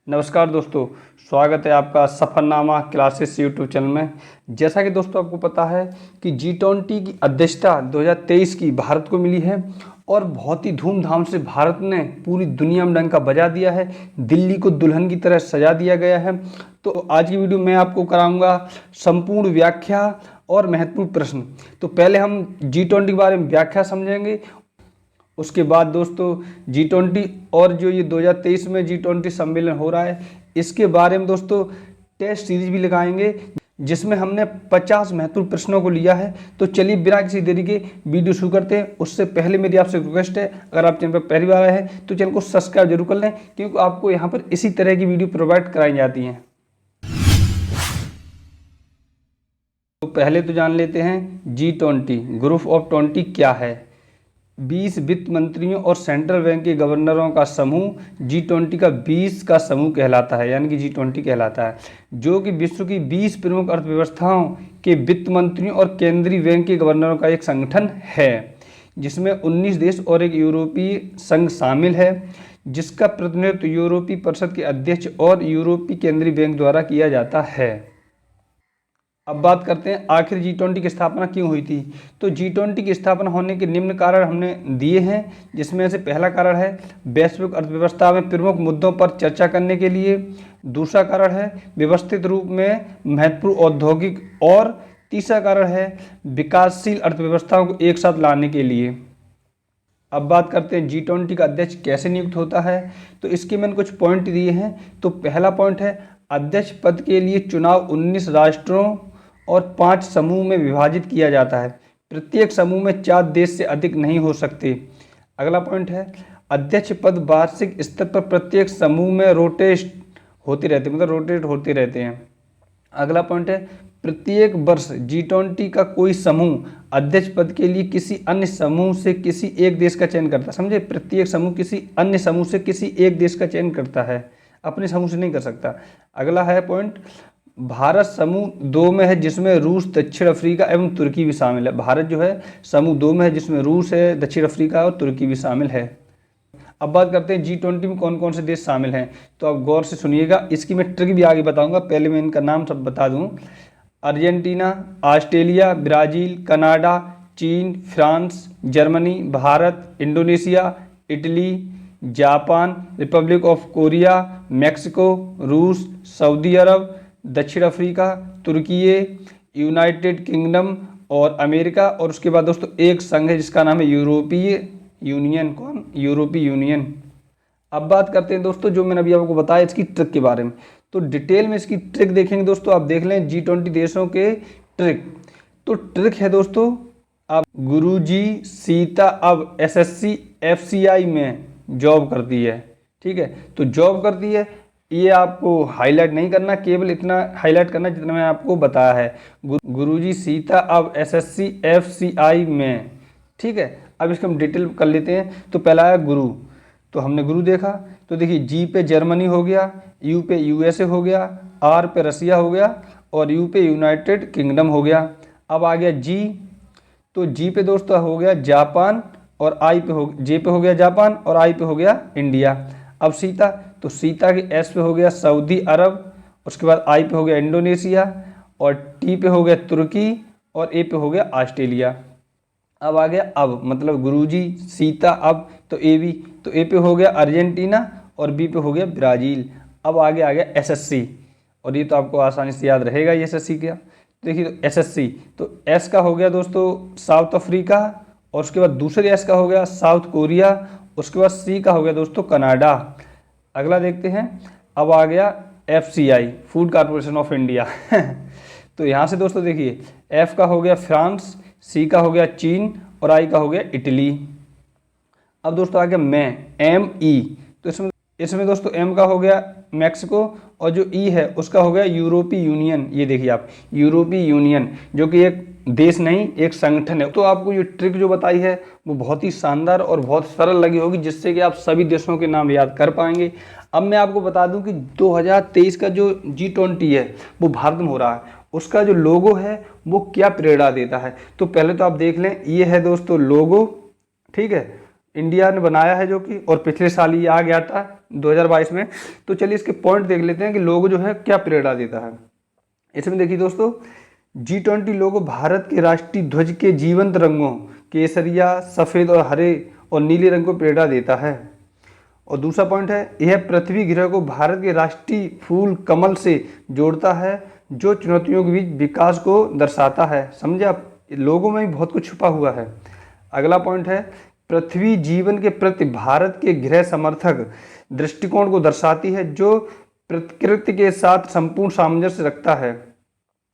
नमस्कार दोस्तों, स्वागत है आपका सफरनामा क्लासेस यूट्यूब चैनल में। जैसा कि दोस्तों आपको पता है कि G20 की अध्यक्षता 2023 की भारत को मिली है और बहुत ही धूमधाम से भारत ने पूरी दुनिया में डंका बजा दिया है। दिल्ली को दुल्हन की तरह सजा दिया गया है। तो आज की वीडियो में आपको कराऊंगा संपूर्ण व्याख्या और महत्वपूर्ण प्रश्न। तो पहले हम G20 के बारे में व्याख्या समझेंगे, उसके बाद दोस्तों G20 और जो ये 2023 में G20 सम्मेलन हो रहा है इसके बारे में दोस्तों टेस्ट सीरीज भी लगाएंगे, जिसमें हमने 50 महत्वपूर्ण प्रश्नों को लिया है। तो चलिए बिना किसी देरी के वीडियो शुरू करते हैं। उससे पहले मेरी आपसे रिक्वेस्ट है, अगर आप चैनल पर पहली बार आए हैं तो चैनल को सब्सक्राइब जरूर कर लें, क्योंकि आपको यहाँ पर इसी तरह की वीडियो प्रोवाइड कराई जाती हैं। तो पहले तो जान लेते हैं G20 ग्रुप ऑफ 20 क्या है। 20 वित्त मंत्रियों और सेंट्रल बैंक के गवर्नरों का समूह G20 का 20 का समूह कहलाता है, यानी कि G20 कहलाता है, जो कि विश्व की 20 प्रमुख अर्थव्यवस्थाओं के वित्त मंत्रियों और केंद्रीय बैंक के गवर्नरों का एक संगठन है, जिसमें 19 देश और एक यूरोपीय संघ शामिल है, जिसका प्रतिनिधित्व यूरोपीय परिषद के अध्यक्ष और यूरोपीय केंद्रीय बैंक द्वारा किया जाता है। अब बात करते हैं आखिर G20 की स्थापना क्यों हुई थी। तो G20 की स्थापना होने के निम्न कारण हमने दिए हैं, जिसमें से पहला कारण है वैश्विक अर्थव्यवस्था में प्रमुख मुद्दों पर चर्चा करने के लिए। दूसरा कारण है व्यवस्थित रूप में महत्वपूर्ण औद्योगिक, और तीसरा कारण है विकासशील अर्थव्यवस्थाओं को एक साथ लाने के लिए। अब बात करते हैं G20 का अध्यक्ष कैसे नियुक्त होता है। तो इसके मैंने कुछ पॉइंट दिए हैं। तो पहला पॉइंट है अध्यक्ष पद के लिए चुनाव 19 राष्ट्रों और 5 समूह में विभाजित किया जाता है। प्रत्येक समूह में 4 देश से अधिक नहीं हो सकते। अगला पॉइंट है अध्यक्ष पद वार्षिक स्तर पर प्रत्येक समूह में रोटेट होते रहते हैं। अगला पॉइंट है प्रत्येक वर्ष G20 का कोई समूह अध्यक्ष पद के लिए किसी अन्य समूह से किसी एक देश का चयन करता है। समझे, प्रत्येक समूह किसी अन्य समूह से किसी एक देश का चयन करता है, अपने समूह से नहीं कर सकता। अगला है पॉइंट भारत समूह 2 में है, जिसमें रूस, दक्षिण अफ्रीका एवं तुर्की भी शामिल है। भारत जो है समूह 2 में है, जिसमें रूस है, दक्षिण अफ्रीका और तुर्की भी शामिल है। अब बात करते हैं G20 में कौन कौन से देश शामिल हैं। तो आप गौर से सुनिएगा, इसकी मैं ट्रिक भी आगे बताऊंगा, पहले मैं इनका नाम सब बता दूं। अर्जेंटीना, ऑस्ट्रेलिया, ब्राज़ील, कनाडा, चीन, France, Germany, Bharat, Indonesia, Italy, Japan, Republic of Korea, Mexico, रूस, सऊदी अरब, दक्षिण अफ्रीका, तुर्की, यूनाइटेड किंगडम और अमेरिका। और उसके बाद दोस्तों एक संघ है जिसका नाम है यूरोपीय यूनियन। कौन? यूरोपीय यूनियन। अब बात करते हैं दोस्तों जो मैंने अभी आपको बताया इसकी ट्रिक के बारे में। तो डिटेल में इसकी ट्रिक देखेंगे दोस्तों, आप देख लें G20 देशों के ट्रिक। तो ट्रिक है दोस्तों, अब गुरुजी सीता अब SSC FCI में जॉब करती है, ठीक है। तो जॉब करती है, ये आपको हाईलाइट नहीं करना, केवल इतना हाईलाइट करना जितना मैं आपको बताया है। गुरुजी सीता अब SSC FCI में, ठीक है। अब इसको हम डिटेल कर लेते हैं। तो पहला है गुरु, तो हमने गुरु देखा। तो देखिए G पे जर्मनी हो गया, U पे USA हो गया, R पे रसिया हो गया और U पे यूनाइटेड किंगडम हो गया। अब आ गया G, तो G पे दोस्तों हो गया जापान और J पे हो गया जापान और I पे हो गया इंडिया। अब सीता, तो सीता के S पे हो गया सऊदी अरब, उसके बाद I पे हो गया इंडोनेशिया और T पे हो गया तुर्की और A पे हो गया ऑस्ट्रेलिया। अब आ गया अब, मतलब गुरुजी सीता अब, तो AB, तो A पे हो गया अर्जेंटीना और B पे हो गया ब्राज़ील। अब आगे आ गया SSC, और ये तो आपको आसानी से याद रहेगा ये SSC क्या। देखिए तो SSC, तो S का हो गया दोस्तों साउथ अफ्रीका, और उसके बाद दूसरे S का हो गया साउथ कोरिया, उसके बाद C का हो गया दोस्तों कनाडा। अगला देखते हैं, अब आ गया FCI food corporation of India तो यहाँ से दोस्तों देखिए F का हो गया फ्रांस, C का हो गया चीन और I का हो गया इटली। अब दोस्तों आ गया ME, तो इसमें दोस्तों M का हो गया मैक्सिको और जो E है उसका हो गया यूरोपीय यूनियन। ये देखिए आप, यूरोपीय यूनियन जो कि एक देश नहीं एक संगठन है। तो आपको ये ट्रिक जो बताई है वो बहुत ही शानदार और बहुत सरल लगी होगी, जिससे कि आप सभी देशों के नाम याद कर पाएंगे। अब मैं आपको बता दूं कि 2023 का जो G20 है वो भारत में हो रहा है, उसका जो लोगो है वो क्या प्रेरणा देता है। तो पहले तो आप देख लें, ये है दोस्तों लोगो, ठीक है। इंडिया ने बनाया है जो कि, और पिछले साल ये आ गया था 2022 में। तो चलिए इसके पॉइंट देख लेते हैं कि लोगो जो है क्या प्रेरणा देता है। इसमें देखिए दोस्तों, G20 लोगो भारत के राष्ट्रीय ध्वज के जीवंत रंगों केसरिया, सफ़ेद और हरे और नीले रंग को प्रेरणा देता है। और दूसरा पॉइंट है, यह पृथ्वी ग्रह को भारत के राष्ट्रीय फूल कमल से जोड़ता है, जो चुनौतियों के बीच विकास को दर्शाता है। समझे आप, लोगों में भी बहुत कुछ छुपा हुआ है। अगला पॉइंट है, पृथ्वी जीवन के प्रति भारत के गृह समर्थक दृष्टिकोण को दर्शाती है, जो प्रकृति के साथ संपूर्ण सामंजस्य रखता है।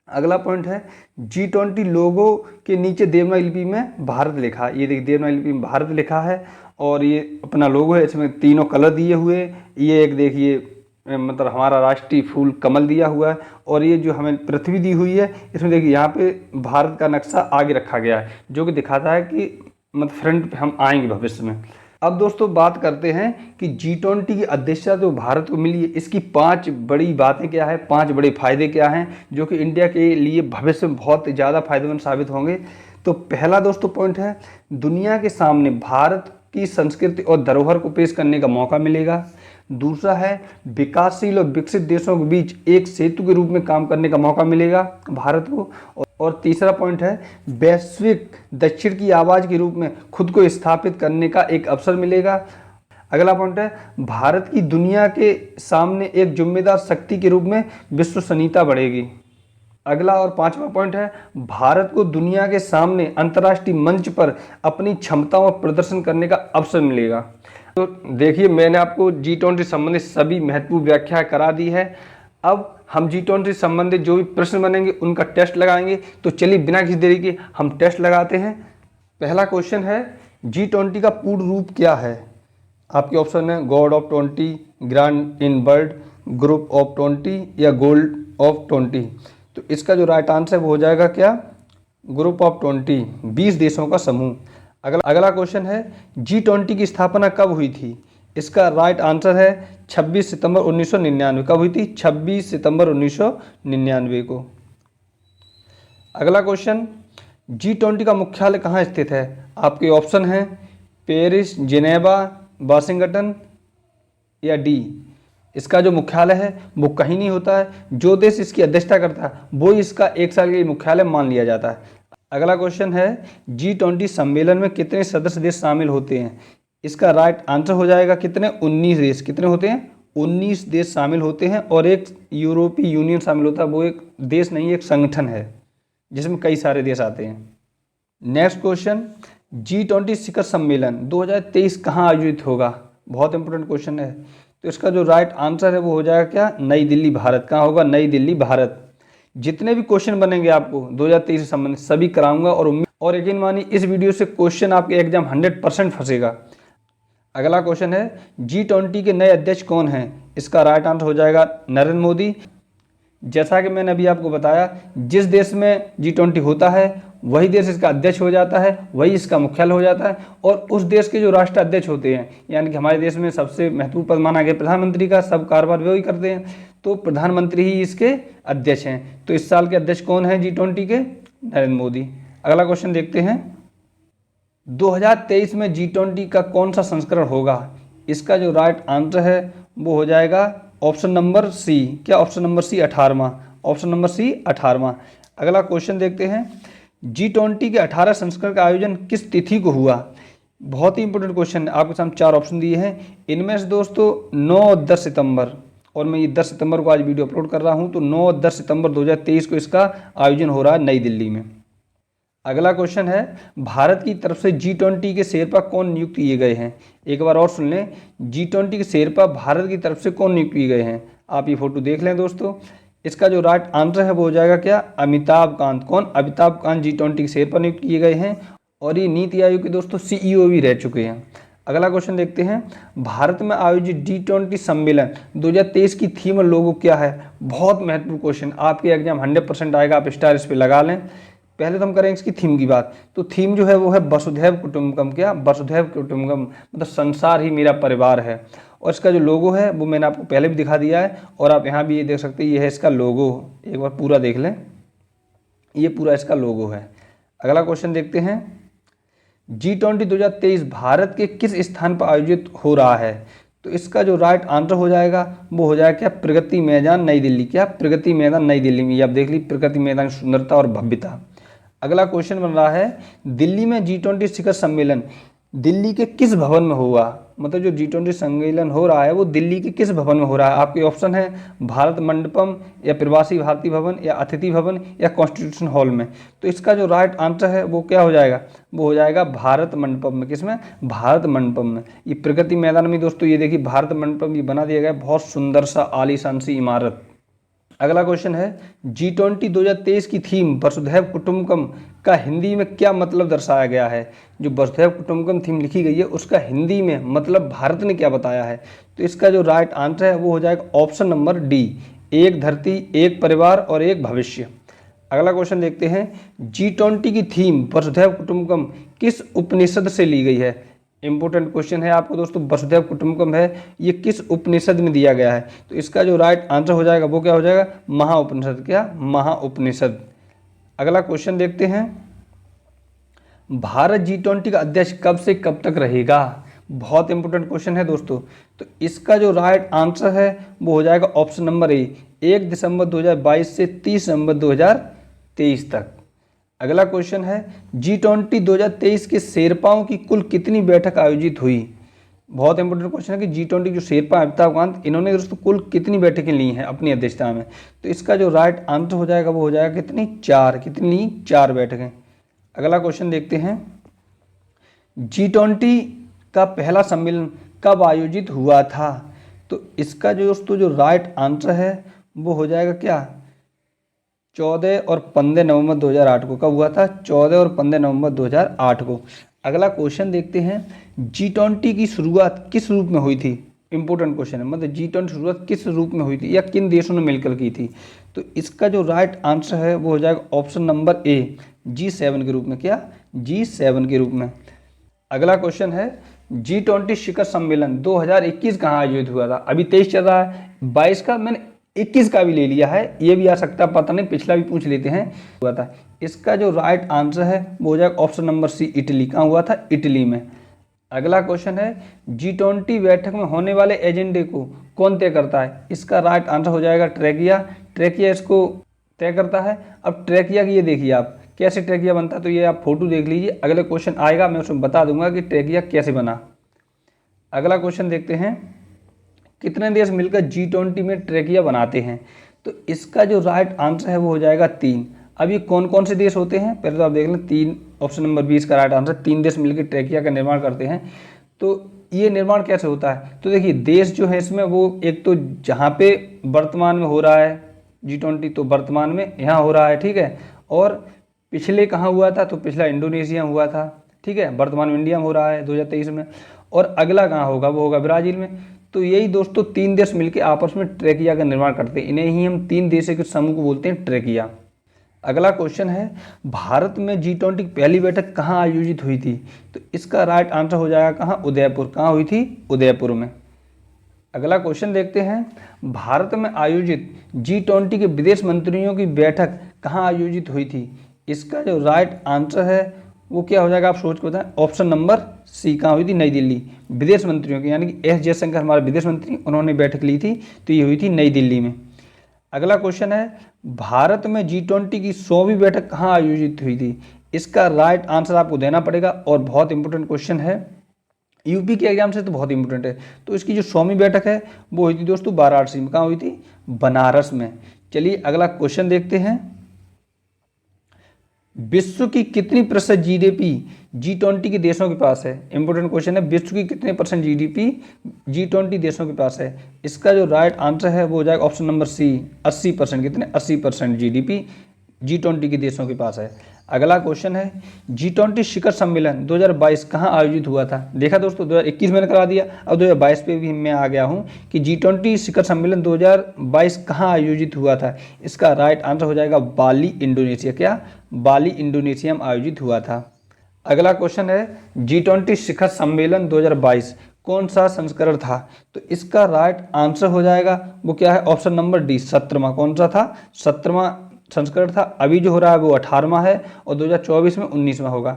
अगला पॉइंट है, G20 लोगो के नीचे देवनागरी लिपि में भारत लिखा है। ये देखिए देवनागरी लिपि में भारत लिखा है और ये अपना लोगो है। इसमें तीनों कलर दिए हुए, ये एक देखिए मतलब हमारा राष्ट्रीय फूल कमल दिया हुआ है, और ये जो हमें पृथ्वी दी हुई है, इसमें देखिए यहाँ पे भारत का नक्शा आगे रखा गया है, जो कि दिखाता है कि मतलब फ्रंट पे हम आएंगे भविष्य में। अब दोस्तों बात करते हैं कि G20 की अध्यक्षता जो भारत को मिली है, इसकी 5 बड़ी बातें क्या है, 5 बड़े फायदे क्या हैं, जो कि इंडिया के लिए भविष्य में बहुत ज़्यादा फायदेमंद साबित होंगे। तो पहला दोस्तों पॉइंट है, दुनिया के सामने भारत की संस्कृति और धरोहर को पेश करने का मौका मिलेगा। दूसरा है, विकासशील और विकसित देशों के बीच एक सेतु के रूप में काम करने का मौका मिलेगा भारत को। और तीसरा पॉइंट है, वैश्विक दक्षिण की आवाज़ के रूप में खुद को स्थापित करने का एक अवसर मिलेगा। अगला पॉइंट है, भारत की दुनिया के सामने एक जिम्मेदार शक्ति के रूप में विश्वसनीयता बढ़ेगी। अगला और पांचवा पॉइंट है, भारत को दुनिया के सामने अंतर्राष्ट्रीय मंच पर अपनी क्षमताओं का प्रदर्शन करने का अवसर मिलेगा। तो देखिए, मैंने आपको G20 संबंधित सभी महत्वपूर्ण व्याख्या करा दी है। अब हम G20 संबंधित जो भी प्रश्न बनेंगे उनका टेस्ट लगाएंगे। तो चलिए बिना किसी देरी के हम टेस्ट लगाते हैं। पहला क्वेश्चन है, G20 का पूर्ण रूप क्या है? आपके ऑप्शन है God of 20, grand in world, group of 20 या गोल्ड ऑफ 20। तो इसका जो राइट आंसर है वो हो जाएगा क्या, ग्रुप ऑफ 20, 20 देशों का समूह। अगला क्वेश्चन है, G20 की स्थापना कब हुई थी? इसका राइट आंसर है 26 सितंबर 1999। कब हुई थी? 26 सितंबर 1999 को। अगला क्वेश्चन, G20 का मुख्यालय कहाँ स्थित है? आपके ऑप्शन हैं पेरिस, जिनेवा, वाशिंगटन या डी। इसका जो मुख्यालय है वो कहीं नहीं होता है, जो देश इसकी अध्यक्षता करता है वो इसका एक साल के लिए मुख्यालय मान लिया जाता है। अगला क्वेश्चन है, G20 सम्मेलन में कितने सदस्य देश शामिल होते हैं? इसका राइट आंसर हो जाएगा कितने, 19 देश। कितने होते हैं? 19 देश शामिल होते हैं, और एक यूरोपीय यूनियन शामिल होता है। वो एक देश नहीं, एक संगठन है जिसमें कई सारे देश आते हैं। नेक्स्ट क्वेश्चन, G20 शिखर सम्मेलन 2023 कहाँ आयोजित होगा? बहुत इंपॉर्टेंट क्वेश्चन है। तो इसका जो राइट आंसर है वो हो जाएगा क्या, नई दिल्ली, भारत। कहाँ होगा? नई दिल्ली, भारत। जितने भी क्वेश्चन बनेंगे आपको 2023 से संबंधित सभी कराऊंगा, और यकीन मानिए इस वीडियो से क्वेश्चन आपके एग्जाम 100% फंसेगा। अगला क्वेश्चन है, G20 के नए अध्यक्ष कौन हैं? इसका राइट आंसर हो जाएगा नरेंद्र मोदी। जैसा कि मैंने अभी आपको बताया, जिस देश में G20 होता है वही देश इसका अध्यक्ष हो जाता है, वही इसका मुख्यालय हो जाता है, और उस देश के जो राष्ट्र अध्यक्ष होते हैं, यानी कि हमारे देश में सबसे महत्वपूर्ण पद माना गया प्रधानमंत्री का, सब कारोबार वही करते हैं, तो प्रधानमंत्री ही इसके अध्यक्ष हैं। तो इस साल के अध्यक्ष कौन है G20 के? नरेंद्र मोदी। अगला क्वेश्चन देखते हैं, 2023 में G20 का कौन सा संस्करण होगा? इसका जो राइट आंसर है वो हो जाएगा ऑप्शन नंबर सी। क्या? ऑप्शन नंबर सी, 18वां। ऑप्शन नंबर सी, 18वां। अगला क्वेश्चन देखते हैं, G20 के 18 संस्करण का आयोजन किस तिथि को हुआ? बहुत ही इंपॉर्टेंट क्वेश्चन है। आपके सामने 4 ऑप्शन दिए हैं, इनमें से दोस्तों 9 और 10 सितंबर, और मैं ये 10 सितंबर को आज वीडियो अपलोड कर रहा हूँ। तो 9 और 10 सितंबर 2023 को इसका आयोजन हो रहा है नई दिल्ली में। अगला क्वेश्चन है, भारत की तरफ से G20 के शेरपा कौन नियुक्त किए गए हैं? एक बार और सुन लें, G20 के शेरपा भारत की तरफ से कौन नियुक्त किए गए हैं? आप ये फोटो देख लें दोस्तों। इसका जो राइट आंसर है वो हो जाएगा क्या, अमिताभ कांत। कौन? अमिताभ कांत G20 के शेरपा नियुक्त किए गए हैं, और ये नीति आयोग के दोस्तों CEO भी रह चुके हैं। अगला क्वेश्चन देखते हैं, भारत में आयोजित G20 सम्मेलन 2023 की थीम और लोगो क्या है? बहुत महत्वपूर्ण क्वेश्चन, आपके एग्जाम 100% आएगा, आप स्टार इस पर लगा लें। पहले तो हम करेंगे इसकी थीम की बात। तो थीम जो है वो है वसुधैव कुटुंबकम। क्या? वसुधैव कुटुंबकम, मतलब संसार ही मेरा परिवार है। और इसका जो लोगो है वो मैंने आपको पहले भी दिखा दिया है, और आप यहाँ भी ये देख सकते हैं, ये है इसका लोगो। एक बार पूरा देख लें, ये पूरा इसका लोगो है। अगला क्वेश्चन देखते हैं, G20 2023 भारत के किस स्थान पर आयोजित हो रहा है? तो इसका जो राइट आंसर हो जाएगा वो हो जाएगा क्या? प्रगति मैदान नई दिल्ली। क्या? प्रगति मैदान नई दिल्ली में। ये आप देख ली, प्रगति मैदान की सुंदरता और भव्यता। अगला क्वेश्चन बन रहा है, दिल्ली में G20 शिखर सम्मेलन दिल्ली के किस भवन में हुआ? मतलब जो G20 सम्मेलन हो रहा है वो दिल्ली के किस भवन में हो रहा है? आपके ऑप्शन है भारत मंडपम, या प्रवासी भारतीय भवन, या अतिथि भवन, या कॉन्स्टिट्यूशन हॉल में। तो इसका जो राइट आंसर है वो क्या हो जाएगा? वो हो जाएगा भारत मंडपम में। किसमें? भारत मंडपम में। ये प्रगति मैदान में दोस्तों ये देखिए भारत मंडपम ये बना दिया गया, बहुत सुंदर सा आलीशान सी इमारत। अगला क्वेश्चन है, G20 2023 की थीम वसुधैव कुटुंबकम का हिंदी में क्या मतलब दर्शाया गया है? जो वसुधैव कुटुंबकम थीम लिखी गई है उसका हिंदी में मतलब भारत ने क्या बताया है? तो इसका जो राइट आंसर है वो हो जाएगा ऑप्शन नंबर डी, एक धरती, एक परिवार और एक भविष्य। अगला क्वेश्चन देखते हैं, G20 की थीम वसुधैव कुटुंबकम किस उपनिषद से ली गई है? इंपॉर्टेंट क्वेश्चन है आपको दोस्तों, वसुधैव कुटुंबकम है ये किस उपनिषद में दिया गया है? तो इसका जो राइट आंसर हो जाएगा वो क्या हो जाएगा? महाउपनिषद। क्या? महाउपनिषद। अगला क्वेश्चन देखते हैं, भारत G20 का अध्यक्ष कब से कब तक रहेगा? बहुत इंपॉर्टेंट क्वेश्चन है दोस्तों। तो इसका जो राइट आंसर है वो हो जाएगा ऑप्शन नंबर ए, 1 दिसंबर 2022 से 30 नवंबर 2023 तक। अगला क्वेश्चन है, G20 2023 के शेरपाओं की कुल कितनी बैठक आयोजित हुई? बहुत इंपॉर्टेंट क्वेश्चन है कि G20 जो शेरपा अमिताभ कांत इन्होंने दोस्तों कुल कितनी बैठकें ली हैं अपनी अध्यक्षता में? तो इसका जो राइट आंसर हो जाएगा वो हो जाएगा कितनी? 4। कितनी? 4 बैठकें। अगला क्वेश्चन देखते हैं, G20 का पहला सम्मेलन कब आयोजित हुआ था? तो इसका जो दोस्तों जो राइट आंसर है वो हो जाएगा क्या? 14 और 15 नवंबर 2008 को। कब हुआ था? 14 और 15 नवंबर 2008 को। अगला क्वेश्चन देखते हैं, G20 की शुरुआत किस रूप में हुई थी? इंपॉर्टेंट क्वेश्चन है, मतलब G20 की शुरुआत किस रूप में हुई थी या किन देशों ने मिलकर की थी? तो इसका जो राइट आंसर है वो हो जाएगा ऑप्शन नंबर ए, G7 के रूप में। क्या? G7 के रूप में। अगला क्वेश्चन है, G20 शिखर सम्मेलन 2021 कहाँ आयोजित हुआ था? अभी 23 चल रहा है, 22 का मैंने 21 का भी ले लिया है, ये भी आ सकता है, पता नहीं, पिछला भी पूछ लेते हैं। हुआ था। इसका जो राइट आंसर है वो हो जाएगा ऑप्शन नंबर सी, इटली। कहाँ हुआ था? इटली में। अगला क्वेश्चन है, G20 बैठक में होने वाले एजेंडे को कौन तय करता है? इसका राइट आंसर हो जाएगा ट्रैकिया। ट्रैकिया इसको तय करता है। अब ट्रैकिया की ये देखिए आप कैसे ट्रैकिया बनता है, तो ये आप फोटो देख लीजिए, अगले क्वेश्चन आएगा मैं उसमें बता दूंगा कि ट्रैकिया कैसे बना। अगला क्वेश्चन देखते हैं, कितने देश मिलकर G20 में ट्रैकिया बनाते हैं? तो इसका जो राइट आंसर है वो हो जाएगा 3। अब ये कौन कौन से देश होते हैं पहले तो आप देख लें। 3, ऑप्शन नंबर 20 का राइट आंसर, 3 देश मिलकर ट्रैकिया का निर्माण करते हैं। तो ये निर्माण कैसे होता है? तो देखिए देश जो है इसमें वो एक तो जहाँ पे वर्तमान में हो रहा है G20, तो वर्तमान में यहाँ हो रहा है, ठीक है। और पिछले कहाँ हुआ था? तो पिछला इंडोनेशिया हुआ था, ठीक है। वर्तमान में इंडिया में हो रहा है 2023 में। और अगला कहाँ होगा? वो होगा ब्राज़ील में। तो यही दोस्तों 3 देश मिलकर आपस में ट्रैकिया का निर्माण करते हैं, इन्हें ही हम 3 देशों के समूह को बोलते हैं ट्रैकिया। अगला क्वेश्चन है, भारत में G20 की पहली बैठक कहाँ आयोजित हुई थी? तो इसका राइट आंसर हो जाएगा कहाँ? उदयपुर। कहाँ हुई थी? उदयपुर में। अगला क्वेश्चन देखते हैं, भारत में आयोजित G20 के विदेश मंत्रियों की बैठक कहाँ आयोजित हुई थी? इसका जो राइट आंसर है वो क्या हो जाएगा? आप सोच के बताएं। ऑप्शन नंबर सी, कहाँ हुई थी? नई दिल्ली। विदेश मंत्रियों की, यानी कि एस जयशंकर हमारे विदेश मंत्री, उन्होंने बैठक ली थी, तो ये हुई थी नई दिल्ली में। अगला क्वेश्चन है, भारत में G20 की 100वीं बैठक कहाँ आयोजित हुई थी? इसका राइट आंसर आपको देना पड़ेगा और बहुत इंपॉर्टेंट क्वेश्चन है, यूपी के एग्जाम से तो बहुत इंपॉर्टेंट है। तो इसकी जो 100वीं बैठक है वो हुई थी दोस्तों वाराणसी में। कहाँ हुई थी? बनारस में। चलिए अगला क्वेश्चन देखते हैं, विश्व की कितनी % GDP G20 के देशों के पास है? इंपॉर्टेंट क्वेश्चन है, विश्व की कितने % GDP G20 देशों के पास है? इसका जो राइट आंसर है वो हो जाएगा ऑप्शन नंबर सी, 80%। कितने? 80% GDP G20 के देशों के पास है। अगला क्वेश्चन है, G20 शिखर सम्मेलन 2022 कहाँ आयोजित हुआ था? देखा दोस्तों 2021 मैंने करा दिया, अब 2022 पे भी मैं आ गया हूँ कि G20 शिखर सम्मेलन 2022 कहाँ आयोजित हुआ था। इसका राइट आंसर हो जाएगा बाली, इंडोनेशिया। क्या? बाली, इंडोनेशिया में आयोजित हुआ था। अगला क्वेश्चन है, G20 शिखर सम्मेलन 2022 कौन सा संस्करण था? तो इसका राइट आंसर हो जाएगा वो क्या है? ऑप्शन नंबर डी, 17वां। कौन सा था? 17वां संस्करण था। अभी जो हो रहा है वो 18वां है और 2024 में 19वां होगा।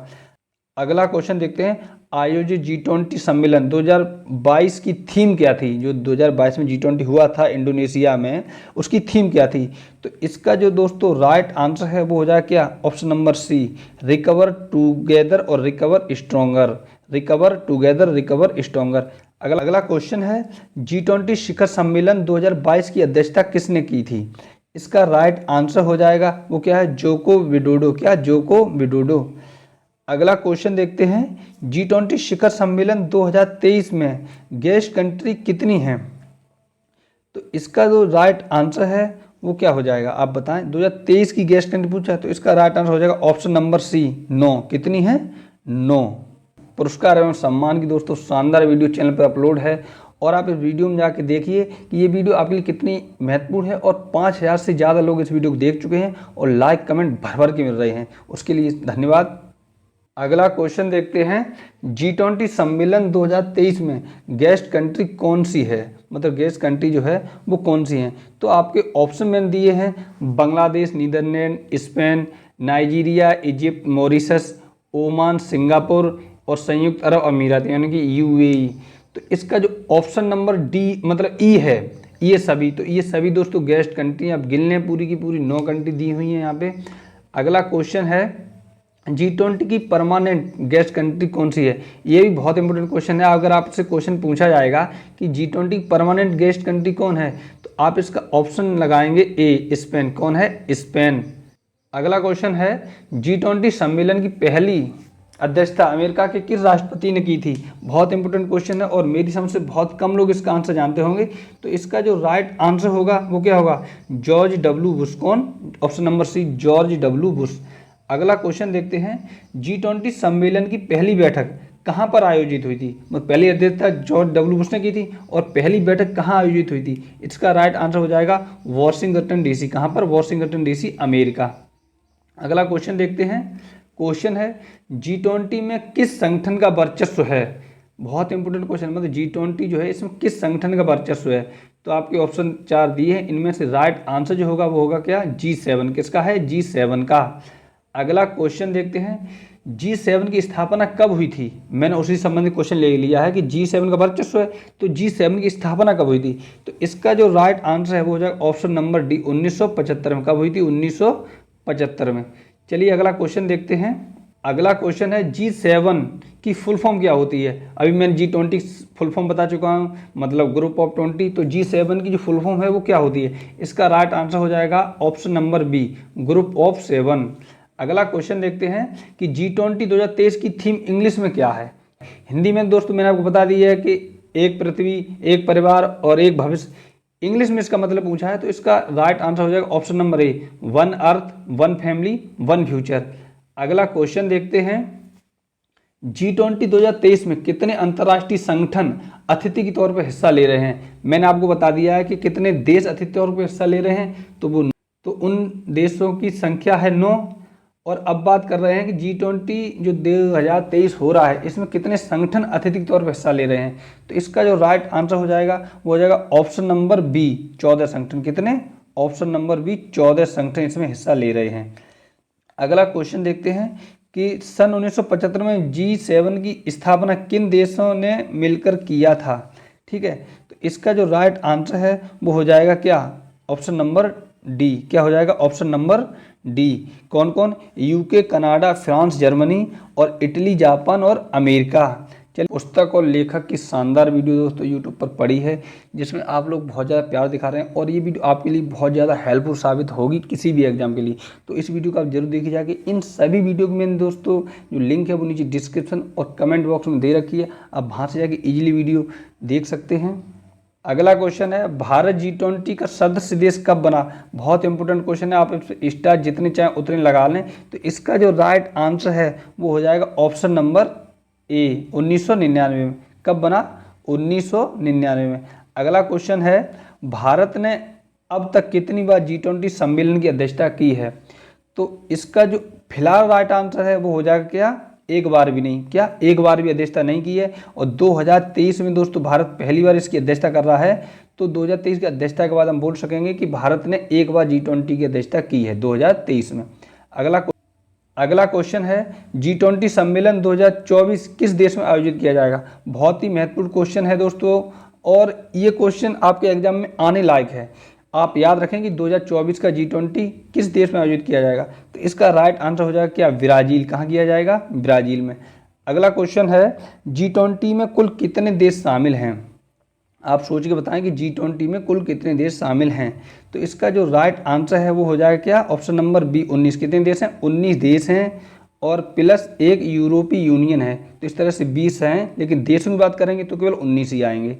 अगला क्वेश्चन देखते हैं, आयोजित G20 सम्मेलन 2022 की थीम क्या थी? जो 2022 में G20 हुआ था इंडोनेशिया में, उसकी थीम क्या थी? तो इसका जो दोस्तों राइट आंसर है वो हो जाएगा क्या? Option number C, recover together और recover stronger. Recover together, recover stronger. अगला क्वेश्चन है, G20 शिखर सम्मेलन 2022 की अध्यक्षता किसने की थी? इसका राइट आंसर हो जाएगा वो क्या है? Joko Widodo. क्या? Joko Widodo. अगला क्वेश्चन देखते हैं, G20 शिखर सम्मेलन 2023 में गेस्ट कंट्री कितनी हैं? तो इसका जो राइट आंसर है वो क्या हो जाएगा, आप बताएं। 2023 की गेस्ट कंट्री पूछा है, तो इसका राइट आंसर हो जाएगा ऑप्शन नंबर सी, 9। कितनी है? 9। पुरस्कार एवं सम्मान की दोस्तों शानदार वीडियो चैनल पर अपलोड है, और आप इस वीडियो में जाके देखिए कि ये वीडियो आपके लिए कितनी महत्वपूर्ण है, और 5000 से ज़्यादा लोग इस वीडियो को देख चुके हैं और लाइक कमेंट भर भर के मिल रहे हैं, उसके लिए धन्यवाद। अगला क्वेश्चन देखते हैं, G20 सम्मेलन 2023 में गेस्ट कंट्री कौन सी है? मतलब गेस्ट कंट्री जो है वो कौन सी हैं? तो आपके ऑप्शन मैंने दिए हैं, Bangladesh, Netherlands, Spain, Nigeria, Egypt, Mauritius, Oman, Singapore और संयुक्त अरब अमीरात यानी कि UAE। तो इसका जो ऑप्शन नंबर डी मतलब ई है, ये सभी, तो ये सभी दोस्तों गेस्ट कंट्री आप गिन लें, पूरी की पूरी 9 कंट्री दी हुई हैं यहाँ पे। अगला क्वेश्चन है, G20 की परमानेंट गेस्ट कंट्री कौन सी है? ये भी बहुत इंपॉर्टेंट क्वेश्चन है। अगर आपसे क्वेश्चन पूछा जाएगा कि G20 की परमानेंट गेस्ट कंट्री कौन है, तो आप इसका ऑप्शन लगाएंगे ए, स्पेन। कौन है? स्पेन। अगला क्वेश्चन है, G20 सम्मेलन की पहली अध्यक्षता अमेरिका के किस राष्ट्रपति ने की थी? बहुत इंपॉर्टेंट क्वेश्चन है और मेरी समझ से बहुत कम लोग इसका आंसर जानते होंगे। तो इसका जो राइट आंसर होगा वो क्या होगा? George W Bush. कौन? Option number C, George W Bush. अगला क्वेश्चन देखते हैं, G20 सम्मेलन की पहली बैठक कहाँ पर आयोजित हुई थी? मतलब पहली अध्यक्षता जॉर्ज डब्ल्यू बुश ने की थी, और पहली बैठक कहाँ आयोजित हुई थी? इसका राइट आंसर हो जाएगा वॉशिंगटन DC। कहाँ पर? Washington DC, America. अगला क्वेश्चन देखते हैं, क्वेश्चन है, G20 में किस संगठन का वर्चस्व है? बहुत इंपॉर्टेंट क्वेश्चन, मतलब G20 जो है इसमें किस संगठन का वर्चस्व है? तो आपके ऑप्शन 4 दिए हैं, इनमें से राइट आंसर जो होगा वो होगा क्या? G7। किसका है? G7 का। अगला क्वेश्चन देखते हैं, G7 की स्थापना कब हुई थी? मैंने उसी संबंधित क्वेश्चन ले लिया है कि G7 का वर्चस्व है, तो G7 की स्थापना कब हुई थी? तो इसका जो राइट आंसर है वो हो जाएगा ऑप्शन नंबर डी, 1975 में। कब हुई थी? 1975 में। चलिए अगला क्वेश्चन देखते हैं। अगला क्वेश्चन है, G7 की फुल फॉर्म क्या होती है? अभी मैंने G20 फुल फॉर्म बता चुका हूँ, मतलब ग्रुप ऑफ 20। तो G7 की जो फुल फॉर्म है वो क्या होती है? इसका राइट आंसर हो जाएगा option number B, group of 7। अगला क्वेश्चन देखते हैं कि G20 2023 की थीम इंग्लिश में क्या है? हिंदी में दोस्तों मैंने आपको बता दिया है कि एक पृथ्वी, एक परिवार और एक भविष्य। इंग्लिश में इसका मतलब पूछा है, तो इसका राइट आंसर हो जाएगा option number A, 1 earth, 1 family, 1 future. अगला क्वेश्चन देखते हैं, G20 2023 में कितने अंतर्राष्ट्रीय संगठन अतिथि के तौर पर हिस्सा ले रहे हैं? मैंने आपको बता दिया है कि कितने देश अतिथि तौर पर हिस्सा ले रहे हैं, तो उन देशों की संख्या है 9। और अब बात कर रहे हैं कि G20 जो 2023 हो रहा है इसमें कितने संगठन अतिथि के तौर पर हिस्सा ले रहे हैं? तो इसका जो राइट आंसर हो जाएगा वो हो जाएगा ऑप्शन नंबर बी, 14 संगठन। कितने? ऑप्शन नंबर बी, 14 संगठन इसमें हिस्सा ले रहे हैं। अगला क्वेश्चन देखते हैं कि सन 1975 में G7 की स्थापना किन देशों ने मिलकर किया था? ठीक है, तो इसका जो राइट आंसर है वो हो जाएगा क्या? Option number D. क्या हो जाएगा? Option number D. कौन कौन? यूके, कनाडा, फ्रांस, जर्मनी और इटली, जापान और अमेरिका। चलिए, पुस्तक और लेखक की शानदार वीडियो दोस्तों यूट्यूब पर पड़ी है, जिसमें आप लोग बहुत ज़्यादा प्यार दिखा रहे हैं, और ये वीडियो आपके लिए बहुत ज़्यादा हेल्पफुल साबित होगी किसी भी एग्जाम के लिए। तो इस वीडियो को आप जरूर देखिए जाके। इन सभी वीडियो की मैंने दोस्तों जो लिंक है वो नीचे डिस्क्रिप्शन और कमेंट बॉक्स में दे रखी है, आप वहाँ से जाके ईजिली वीडियो देख सकते हैं। अगला क्वेश्चन है, भारत G20 का सदस्य देश कब बना? बहुत इंपॉर्टेंट क्वेश्चन है, आप स्टार जितने चाहें उतने लगा लें। तो इसका जो राइट आंसर है वो हो जाएगा ऑप्शन नंबर ए, 1999 में। कब बना? 1999 में। अगला क्वेश्चन है, भारत ने अब तक कितनी बार G20 सम्मेलन की अध्यक्षता की है? तो इसका जो फिलहाल राइट आंसर है वो हो जाएगा क्या? एक बार भी नहीं। क्या? एक बार भी अध्यक्षता नहीं की है। और 2023 में दोस्तों भारत पहली बार इसकी अध्यक्षता कर रहा है। तो 2023 की अध्यक्षता के बाद हम बोल सकेंगे कि भारत ने एक बार G20 की अध्यक्षता की है 2023 में। अगला क्वेश्चन है G20 सम्मेलन 2024 किस देश में आयोजित किया जाएगा। बहुत ही महत्वपूर्ण क्वेश्चन है दोस्तों, और ये क्वेश्चन आपके एग्जाम में आने लायक है। आप याद रखें कि 2024 का G20 किस देश में आयोजित किया जाएगा, तो इसका राइट आंसर हो जाएगा क्या, ब्राज़ील। कहाँ किया जाएगा, ब्राज़ील में। अगला क्वेश्चन है G20 में कुल कितने देश शामिल हैं। आप सोच के बताएं कि G20 में कुल कितने देश शामिल हैं, तो इसका जो राइट आंसर है वो हो जाएगा क्या, ऑप्शन नंबर बी 19। कितने देश हैं, 19 देश हैं, और प्लस एक यूरोपीय यूनियन है, तो इस तरह से 20 हैं, लेकिन देशों की बात करेंगे तो केवल 19 ही आएंगे।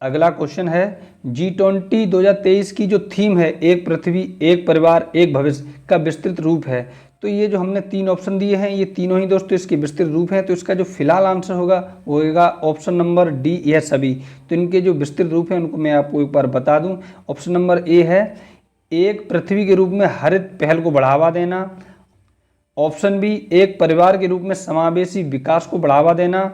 अगला क्वेश्चन है G20 2023 की जो थीम है, एक पृथ्वी एक परिवार एक भविष्य, का विस्तृत रूप है। तो ये जो हमने 3 ऑप्शन दिए हैं, ये तीनों ही दोस्तों इसके विस्तृत रूप हैं। तो इसका जो फिलहाल आंसर होगा वो होगा ऑप्शन नंबर डी, यह सभी। तो इनके जो विस्तृत रूप हैं उनको मैं आपको एक बार बता दूं। ऑप्शन नंबर ए है एक पृथ्वी के रूप में हरित पहल को बढ़ावा देना। ऑप्शन बी एक परिवार के रूप में समावेशी विकास को बढ़ावा देना।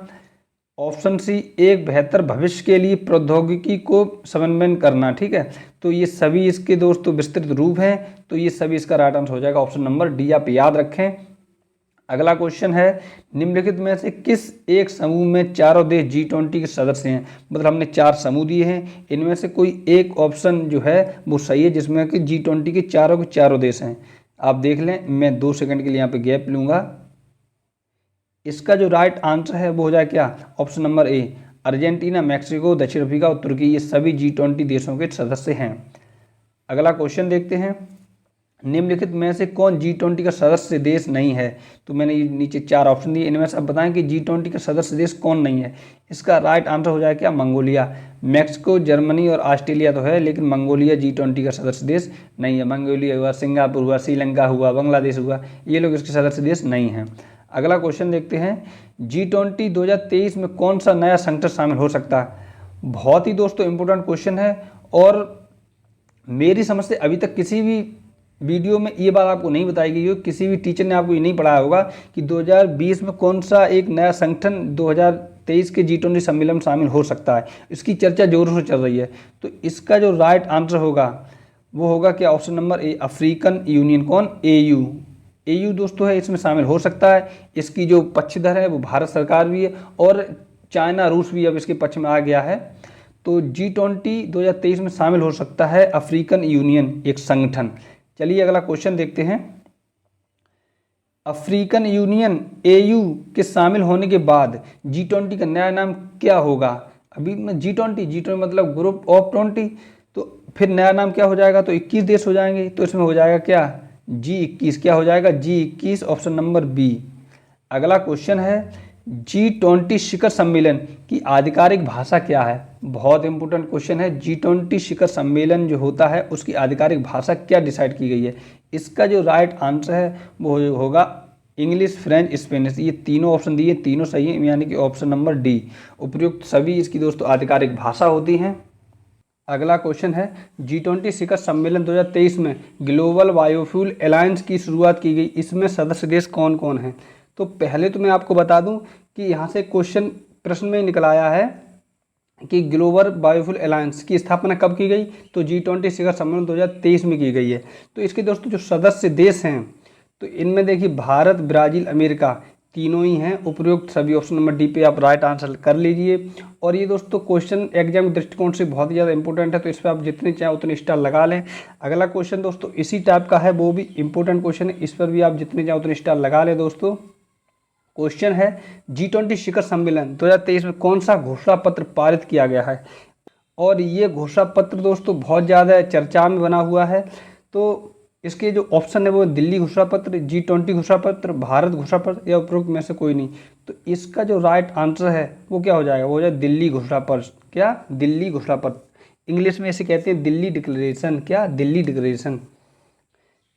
ऑप्शन सी एक बेहतर भविष्य के लिए प्रौद्योगिकी को समन्वय करना। ठीक है, तो ये सभी इसके दोस्तों विस्तृत रूप हैं, तो ये सभी इसका राइट आंसर हो जाएगा ऑप्शन नंबर डी, आप याद रखें। अगला क्वेश्चन है निम्नलिखित में से किस एक समूह में चारों देश G20 के सदस्य हैं। मतलब हमने 4 समूह दिए हैं, इनमें से कोई एक ऑप्शन जो है वो सही है, जिसमें कि G20 के चारों देश हैं। आप देख लें, मैं 2 सेकंड के लिए यहाँ पे गैप लूँगा। इसका जो राइट आंसर है वो हो जाए क्या, option number A, Argentina, Mexico, दक्षिण अफ्रीका और तुर्की, ये सभी G20 देशों के सदस्य हैं। अगला क्वेश्चन देखते हैं, निम्नलिखित में से कौन G20 का सदस्य देश नहीं है। तो मैंने ये नीचे 4 ऑप्शन दिए, इनमें से अब बताएं कि G20 का सदस्य देश कौन नहीं है। इसका राइट आंसर हो जाए क्या, मंगोलिया। मैक्सिको, जर्मनी और ऑस्ट्रेलिया तो है, लेकिन मंगोलिया G20 का सदस्य देश नहीं है। मंगोलिया हुआ, सिंगापुर हुआ, श्रीलंका हुआ, बांग्लादेश हुआ, ये लोग इसके सदस्य देश नहीं हैं। अगला क्वेश्चन देखते हैं, G20 2023 में कौन सा नया संगठन शामिल हो सकता है। बहुत ही दोस्तों इंपॉर्टेंट क्वेश्चन है, और मेरी समझ से अभी तक किसी भी वीडियो में ये बात आपको नहीं बताई गई हो, किसी भी टीचर ने आपको ये नहीं पढ़ाया होगा कि 2020 में कौन सा एक नया संगठन 2023 के G20 सम्मेलन में शामिल हो सकता है। इसकी चर्चा जोरों से चल रही है। तो इसका जो राइट आंसर होगा वो होगा क्या, option number A, African union. कौन, AU दोस्तों है, इसमें शामिल हो सकता है। इसकी जो पक्षधर है वो भारत सरकार भी है, और चाइना, रूस भी अब इसके पक्ष में आ गया है। तो G20 2023 में शामिल हो सकता है अफ्रीकन यूनियन, एक संगठन। चलिए अगला क्वेश्चन देखते हैं, अफ्रीकन यूनियन AU के शामिल होने के बाद G20 का नया नाम क्या होगा। अभी मैं G20 मतलब ग्रुप ऑफ 20, तो फिर नया नाम क्या हो जाएगा, तो 21 देश हो जाएंगे। तो इसमें हो जाएगा क्या, G21। क्या हो जाएगा, G21, ऑप्शन नंबर बी। अगला क्वेश्चन है G20 शिखर सम्मेलन की आधिकारिक भाषा क्या है। बहुत इंपॉर्टेंट क्वेश्चन है। G20 शिखर सम्मेलन जो होता है उसकी आधिकारिक भाषा क्या डिसाइड की गई है। इसका जो राइट आंसर है वो होगा इंग्लिश, फ्रेंच, स्पेनिश। ये तीनों ऑप्शन दिए, तीनों सही है, यानी कि ऑप्शन नंबर डी। उपयुक्त सभी इसकी दोस्तों आधिकारिक भाषा होती हैं। अगला क्वेश्चन है G20 शिखर सम्मेलन 2023 में ग्लोबल बायोफ्यूल अलायंस की शुरुआत की गई, इसमें सदस्य देश कौन कौन हैं। तो पहले तो मैं आपको बता दूं कि यहाँ से क्वेश्चन प्रश्न में निकल आया है कि ग्लोबल बायोफ्यूल अलायंस की स्थापना कब की गई, तो G20 शिखर सम्मेलन 2023 में की गई है। तो इसके दोस्तों जो सदस्य देश हैं, तो इनमें देखिए भारत, ब्राज़ील, अमेरिका, तीनों ही हैं। उपयुक्त सभी ऑप्शन नंबर डी पे आप राइट आंसर कर लीजिए। और ये दोस्तों क्वेश्चन एग्जाम के दृष्टिकोण से बहुत ही ज़्यादा इंपॉर्टेंट है, तो इस पर आप जितने चाहें उतने स्टार लगा लें। अगला क्वेश्चन दोस्तों इसी टाइप का है, वो भी इंपॉर्टेंट क्वेश्चन है, इस पर भी आप जितने चाहें उतने स्टार लगा लें दोस्तों। क्वेश्चन है G20 शिखर सम्मेलन 2023 में कौन सा घोषणा पत्र पारित किया गया है। और ये घोषणा पत्र दोस्तों बहुत ज़्यादा चर्चा में बना हुआ है। तो इसके जो ऑप्शन है वो दिल्ली घोषणा पत्र, G20 घोषणा पत्र, भारत घोषणा पत्र, या उपरोक्त में से कोई नहीं। तो इसका जो राइट आंसर है वो क्या हो जाएगा, वो हो जाए दिल्ली घोषणा पत्र। क्या, दिल्ली घोषणा पत्र। इंग्लिश में इसे कहते हैं दिल्ली डिक्लेरेशन। क्या, दिल्ली डिक्लेरेशन।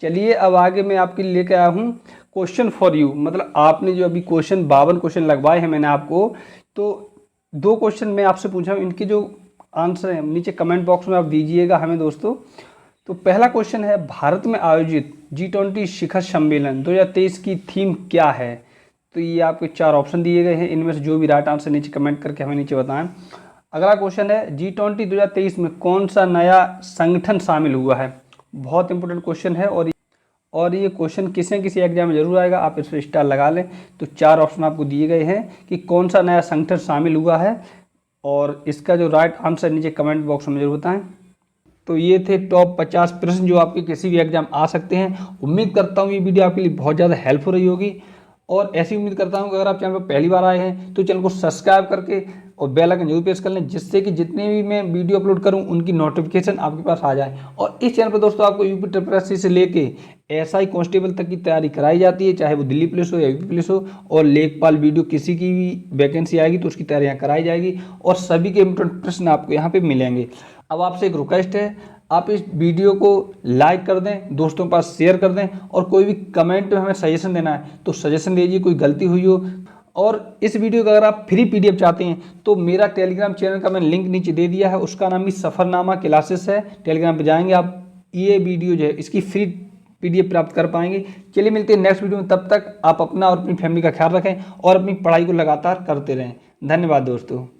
चलिए अब आगे मैं आपके लिए लेकर आया हूँ क्वेश्चन फॉर यू। मतलब आपने जो अभी 52 क्वेश्चन लगवाए हैं मैंने आपको, तो 2 क्वेश्चन मैं आपसे पूछा हूँ, इनके जो आंसर हैं नीचे कमेंट बॉक्स में आप दीजिएगा हमें दोस्तों। तो पहला क्वेश्चन है, भारत में आयोजित G20 शिखर सम्मेलन 2023 की थीम क्या है। तो ये आपके 4 ऑप्शन दिए गए हैं, इनमें से जो भी राइट आंसर नीचे कमेंट करके हमें नीचे बताएं। अगला क्वेश्चन है, G20 2023 में कौन सा नया संगठन शामिल हुआ है। बहुत इंपॉर्टेंट क्वेश्चन है। और ये क्वेश्चन किसी न किसी एग्जाम में जरूर आएगा, आप इस पर स्टार लगा लें। तो 4 ऑप्शन आपको दिए गए हैं कि कौन सा नया संगठन शामिल हुआ है, और इसका जो राइट आंसर नीचे कमेंट बॉक्स में जरूर बताएं। तो ये थे टॉप 50 प्रश्न जो आपके किसी भी एग्जाम आ सकते हैं। उम्मीद करता हूँ ये वीडियो आपके लिए बहुत ज़्यादा हेल्प हो रही होगी, और ऐसी उम्मीद करता हूँ कि अगर आप चैनल पर पहली बार आए हैं तो चैनल को सब्सक्राइब करके और बेल आइकन जरूर प्रेस कर लें, जिससे कि जितने भी मैं वीडियो अपलोड करूँ उनकी नोटिफिकेशन आपके पास आ जाए। और इस चैनल पर दोस्तों आपको यूपी ट्रिपल एससी से लेके एसआई कांस्टेबल तक की तैयारी कराई जाती है, चाहे वो दिल्ली पुलिस हो या यूपी पुलिस हो। और लेखपाल वीडियो किसी की भी वैकेंसी आएगी तो उसकी तैयारियाँ कराई जाएगी, और सभी के इम्पोर्टेंट प्रश्न आपको यहाँ पे मिलेंगे। अब आपसे एक रिक्वेस्ट है, आप इस वीडियो को लाइक कर दें, दोस्तों के पास शेयर कर दें, और कोई भी कमेंट में हमें सजेशन देना है तो सजेशन दीजिए, कोई गलती हुई हो। और इस वीडियो का अगर आप फ्री पीडीएफ चाहते हैं तो मेरा टेलीग्राम चैनल का मैंने लिंक नीचे दे दिया है, उसका नाम भी सफ़रनामा क्लासेस है। टेलीग्राम पे जाएंगे आप, ये वीडियो जो है इसकी फ्री पीडीएफ प्राप्त कर पाएंगे। चलिए मिलते हैं नेक्स्ट वीडियो में, तब तक आप अपना और अपनी फैमिली का ख्याल रखें और अपनी पढ़ाई को लगातार करते रहें। धन्यवाद दोस्तों।